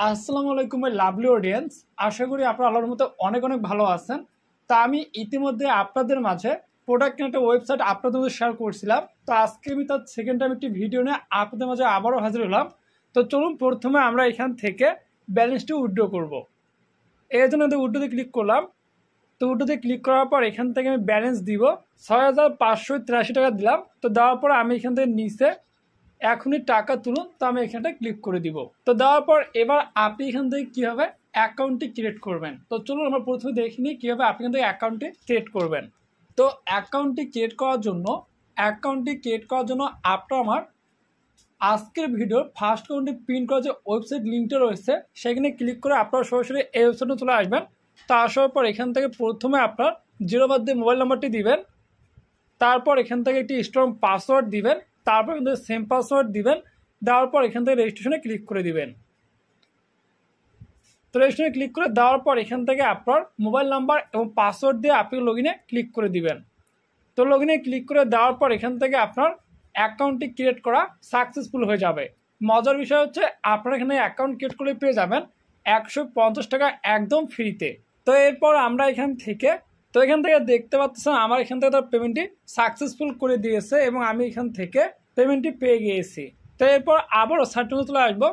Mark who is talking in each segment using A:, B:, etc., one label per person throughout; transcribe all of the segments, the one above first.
A: আসসালামু আলাইকুম my lovely audience. আশা করি আপনারা আল্লাহর মতো অনেক অনেক ভালো আছেন। তা আমি ইতিমধ্যে আপনাদের মাঝে প্রোডাক্ট একটা ওয়েবসাইট আপনাদের মধ্যে শেয়ার করছিলাম। তো আজকে আমি তার সেকেন্ড টাইম একটি ভিডিও নিয়ে আপনাদের মাঝে আবারও হাজির হলাম। তো চলুন প্রথমে আমরা এখান থেকে ব্যালেন্সটি উইথড্র করব। এর জন্য উইথড্রোতে ক্লিক করলাম। তো উইথড্রোতে ক্লিক করার পর এখান থেকে আমি ব্যালেন্স দিব ৬,৫৮৩ টাকা দিলাম। তো দেওয়ার পর আমি এখান থেকে নিচে এখনই টাকা তুলুন, তো আমি এখানটা ক্লিক করে দিব। তো দেওয়ার পর এবার আপনি এখান থেকে কীভাবে অ্যাকাউন্টটি ক্রিয়েট করবেন, তো চলুন আমরা প্রথমে দেখে নিই কীভাবে আপনি এখান থেকে অ্যাকাউন্টটি ক্রিয়েট করবেন। তো অ্যাকাউন্টটি ক্রিয়েট করার জন্য আপনার আমার আজকের ভিডিওর ফার্স্ট কমেন্টে পিন করা যে ওয়েবসাইট লিঙ্কটা রয়েছে সেখানে ক্লিক করে আপনারা সরাসরি এই ওয়েবসাইটে চলে আসবেন। তো আসার পর এখান থেকে প্রথমে আপনার 0 বাদ দিয়ে মোবাইল নাম্বারটি দিবেন। তারপর এখান থেকে একটি স্ট্রং পাসওয়ার্ড দিবেন। তারপর কিন্তু সেম পাসওয়ার্ড দিবেন। দেওয়ার পর এখান থেকে রেজিস্ট্রেশনে ক্লিক করে দিবেন। তো রেজিস্ট্রেশনে ক্লিক করে দেওয়ার পর এখান থেকে আপনার মোবাইল নাম্বার এবং পাসওয়ার্ড দিয়ে আপনি লগইনে ক্লিক করে দিবেন। তো লগইনে ক্লিক করে দেওয়ার পর এখান থেকে আপনার অ্যাকাউন্টটি ক্রিয়েট করা সাকসেসফুল হয়ে যাবে। মজার বিষয় হচ্ছে আপনারা এখানে অ্যাকাউন্ট ক্রিয়েট করে পেয়ে যাবেন 150 টাকা একদম ফ্রিতে। তো এরপর আমরা এখান থেকে দেখতে পাচ্ছেন আমার এখান থেকে তার পেমেন্টটি সাকসেসফুল করে দিয়েছে এবং আমি এখান থেকে পেমেন্টটি পেয়ে গিয়েছি। তো এরপর আবারও সাইটে চলে আসবো।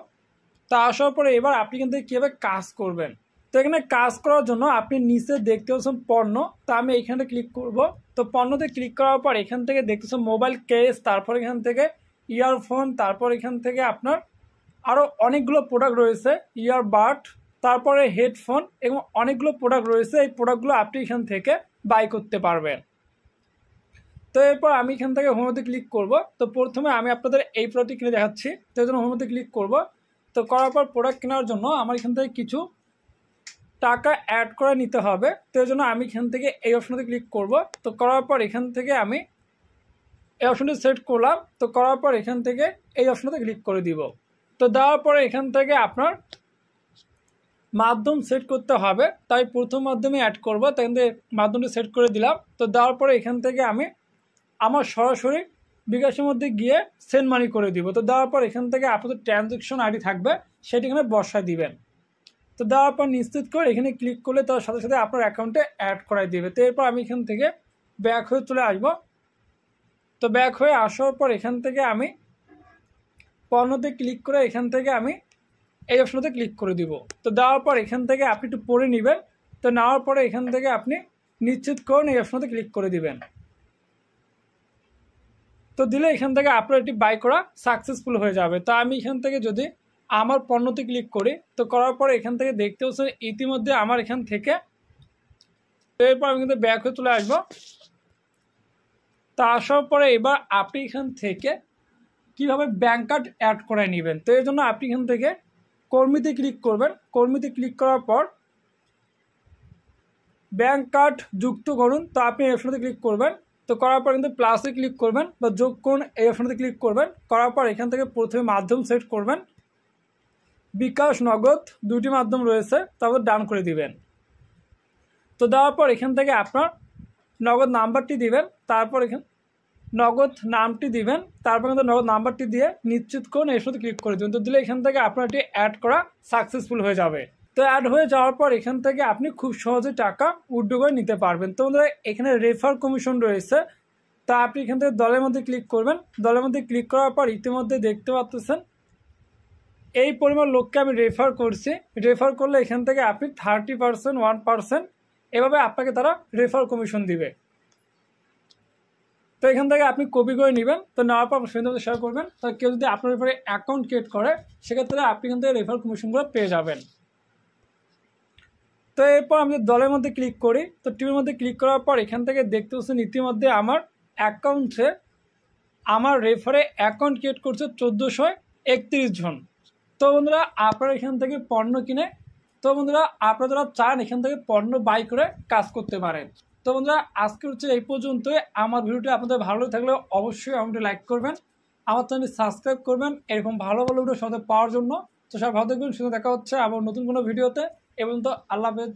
A: তা আসার পরে এবার আপনি এখান থেকে কীভাবে কাজ করবেন, তো এখানে কাজ করার জন্য আপনি নিচে দেখতে পাচ্ছেন পণ্য। তো আমি এখানে ক্লিক করব। তো পণ্যতে ক্লিক করার পর এখান থেকে দেখতেছেন মোবাইল কেস, তারপর এখান থেকে ইয়ারফোন, তারপর এখান থেকে আপনার আরও অনেকগুলো প্রোডাক্ট রয়েছে, ইয়ারবাড, তারপরে হেডফোন এবং অনেকগুলো প্রোডাক্ট রয়েছে। এই প্রোডাক্টগুলো আপনি এখান থেকে বাই করতে পারবেন। তো এরপর আমি এখান থেকে হোমতে ক্লিক করব। তো প্রথমে আমি আপনাদের এই প্রোডাক্টটি কিনে দেখাচ্ছি, তো এই জন্য হোমতে ক্লিক করব। তো করার পর প্রোডাক্ট কেনার জন্য আমার এখান থেকে কিছু টাকা অ্যাড করে নিতে হবে। তো এই জন্য আমি এখান থেকে এই অপশনতে ক্লিক করব। তো করার পর এখান থেকে আমি এই অপশনটি সেট করলাম। তো করার পর এখান থেকে এই অপশনতে ক্লিক করে দিব। তো দেওয়ার পরে এখান থেকে আপনার মাধ্যম সেট করতে হবে, তাই প্রথম মাধ্যমে অ্যাড করব। তাই মাধ্যমটি সেট করে দিলাম। তো দেওয়ার পরে এখান থেকে আমি আমার সরাসরি বিকাশের মধ্যে গিয়ে সেন্ড মানি করে দিব। তো দেওয়ার পর এখান থেকে আপনাদের ট্রানজ্যাকশন আইডি থাকবে, সেটি এখানে বসায় দিবেন। তো দেওয়ার পর নিশ্চিত করে এখানে ক্লিক করলে তার সাথে সাথে আপনার অ্যাকাউন্টে অ্যাড করাই দেবে। তো এরপর আমি এখান থেকে ব্যাক হয়ে চলে আসব। তো ব্যাক হয়ে আসার পর এখান থেকে আমি পণ্যতে ক্লিক করে এখান থেকে আমি এই অপশনতে ক্লিক করে দিব। তো দেওয়ার পর এখান থেকে আপনি একটু পড়ে নেবেন। তো নেওয়ার পরে এখান থেকে আপনি নিশ্চিত করুন এই অপশনতে ক্লিক করে দিবেন। তো দিলে এখান থেকে আপনার এটি বাই করা সাকসেসফুল হয়ে যাবে। তো আমি এখান থেকে যদি আমার পণ্যতে ক্লিক করি, তো করার পরে এখান থেকে দেখতে পাচ্ছেন ইতিমধ্যে আমার এখান থেকে, এরপর আমি কিন্তু ব্যাক হয়ে চলে আসবো। তা আসার পরে এবার আপনি এখান থেকে কিভাবে ব্যাংক কার্ড অ্যাড করে নেবেন, তো এর জন্য আপনি এখান থেকে কর্মীতে ক্লিক করবেন। কর্মীতে ক্লিক করার পর ব্যাংক কার্ড যুক্ত করুন, তো আপনি এই অপশনতে ক্লিক করবেন। তো করার পর কিন্তু প্লাসে ক্লিক করবেন বা যোগ করুন এই অপশনতে ক্লিক করবেন। করার পর এখান থেকে প্রথমে মাধ্যম সেট করবেন, বিকাশ নগদ দুটি মাধ্যম রয়েছে, তারপর ডান করে দিবেন। তো দেওয়ার পর এখান থেকে আপনার নগদ নাম্বারটি দিবেন, তারপর এখানে নগদ নামটি দিবেন, তারপর কিন্তু নগদ নাম্বারটি দিয়ে নিশ্চিত করুন এর সাথে ক্লিক করে দেবেন। তো দিলে এখান থেকে আপনার এটি অ্যাড করা সাকসেসফুল হয়ে যাবে। তো অ্যাড হয়ে যাওয়ার পর এখান থেকে আপনি খুব সহজে টাকা উইথড্র করে নিতে পারবেন। তো বন্ধুরা এখানে রেফার কমিশন রয়েছে, তা আপনি এখান থেকে দলের মধ্যে ক্লিক করবেন। দলের মধ্যে ক্লিক করার পর ইতিমধ্যে দেখতে পাচ্ছেন এই পরিমাণ লোককে আমি রেফার করছি। রেফার করলে এখান থেকে আপনি 30%, 1% এভাবে আপনাকে তারা রেফার কমিশন দিবে। তো এখান থেকে আপনি কপি করে নেবেন। তো নেওয়ার পর ফ্রেন্ডদের শেয়ার করবেন। তো কেউ যদি আপনার ব্যাপারে অ্যাকাউন্ট ক্রিয়েট করে সেক্ষেত্রে আপনি এখান থেকে রেফার কমিশনগুলো পেয়ে যাবেন। তো এরপর আমি দলের মধ্যে ক্লিক করি। তো টিমের মধ্যে ক্লিক করার পর এখান থেকে দেখতে পাচ্ছেন ইতিমধ্যে আমার অ্যাকাউন্টে আমার রেফারে অ্যাকাউন্ট ক্রিয়েট করছে 1431 জন। তো বন্ধুরা আপনারা এখান থেকে পণ্য কিনে, তো বন্ধুরা আপনারা যারা চান এখান থেকে পণ্য বাই করে কাজ করতে পারেন। তো বন্ধুরা আজকে হচ্ছে এই পর্যন্তই। আমার ভিডিওটি আপনাদের ভালো থাকলে অবশ্যই আমাকে লাইক করবেন, আমার চ্যানেলটি সাবস্ক্রাইব করবেন এরকম ভালো ভালো ভিডিও সাথে পাওয়ার জন্য। তো সব ভালো থাকবেন, সুন্দর দেখা হচ্ছে আবার নতুন কোনো ভিডিওতে। এবং তো আল্লাহ হাফেজ।